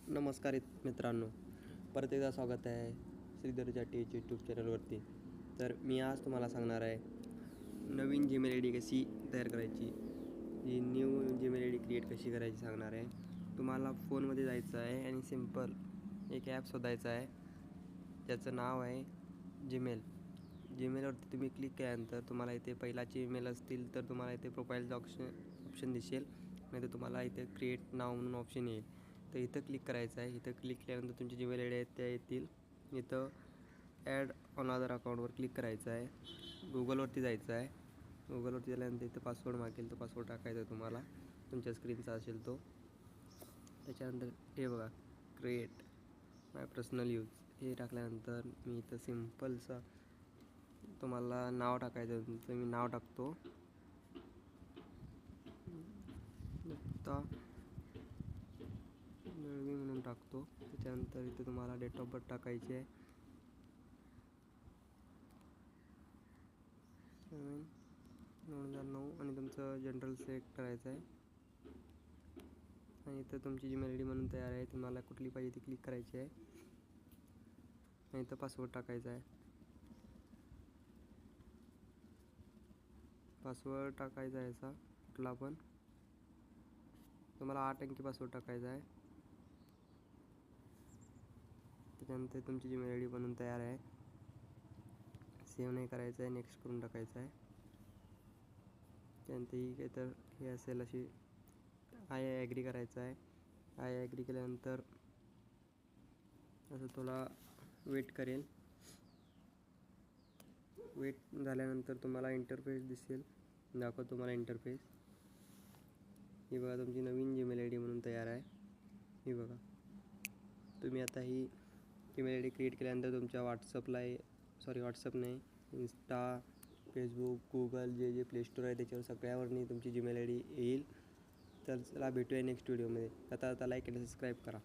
नमस्कार मित्रांनो, परत एकदा स्वागत आहे श्रीधर जाटेच्या यूट्यूब चॅनलवरती. तर मी आज तुम्हाला सांगणार आहे नवीन जीमेल आय डी कशी तयार करायची, ही new Gmail I D create कशी करायची सांगणार आहे. तुम्हाला फोनमध्ये जायचं आहे आणि सिम्पल एक ॲप शोधायचं आहे, त्याचं नाव आहे जीमेलवरती तुम्ही क्लिक केल्यानंतर तुम्हाला इथे पहिलाचे ईमेल असतील तर तुम्हाला इथे प्रोफाईलचं ऑप्शन दिसेल, नाही तर तुम्हाला इथे क्रिएट नाव म्हणून ऑप्शन येईल. तर इथं क्लिक करायचं आहे. इथं क्लिक केल्यानंतर तुमची जीमेल आय डी आहेत त्या येतील. इथं ॲड अनदर अकाउंटवर क्लिक करायचं आहे. गुगलवरती जायचं आहे. गुगलवरती गेल्यानंतर इथं पासवर्ड मागेल, तो पासवर्ड टाकायचा आहे तुम्हाला, तुमच्या स्क्रीनचा असेल तो. त्याच्यानंतर हे बघा, क्रिएट माय पर्सनल यूज हे टाकल्यानंतर मी इथं सिम्पलचं तुम्हाला नाव टाकायचं आहे. तर मी नाव टाकतो दत्ता दळवी म्हणून टाकतो. त्याच्यानंतर इथे तुम्हाला डेट ऑफ बर्थ टाकायची आहे, 7/9/2009 आणि तुमचं जनरल सिलेक्ट करायचं आहे. आणि इथं तुमची जीमेल आय डी म्हणून तयार आहे. तुम्हाला कुठली पाहिजे ती क्लिक करायची आहे आणि इथं पासवर्ड टाकायचा आहे. पासवर्ड टाकायचा आहे याचा कुठला पण, तुम्हाला 8 अंकी पासवर्ड टाकायचा आहे. त्याच्यानंतर तुमची जीमेल आय डी बनवून तयार आहे. सेव्ह नाही करायचं आहे, नेक्स्ट करून टाकायचं आहे. त्यानंतर ही काही तर हे असेल अशी आय ॲग्री करायचं आहे. आय ॲग्री केल्यानंतर असं थोडा वेट करेल. वेट झाल्यानंतर तुम्हाला इंटरफेस दिसेल, दाखवतो तुम्हाला इंटरफेस. ही बघा तुमची नवीन जीमेल आय डी म्हणून तयार आहे. ही बघा, तुम्ही आता ही जीमेल आय डी क्रिएट केल्यानंतर तुमच्या व्हॉट्सअप नाही, इंस्टा, फेसबुक, गुगल जे प्ले स्टोअर आहे त्याच्यावर सगळ्यावरनी तुमची जीमेल आय डी येईल. तर चला भेटूया नेक्स्ट व्हिडिओमध्ये. आता लाईक आणि सबस्क्राईब करा.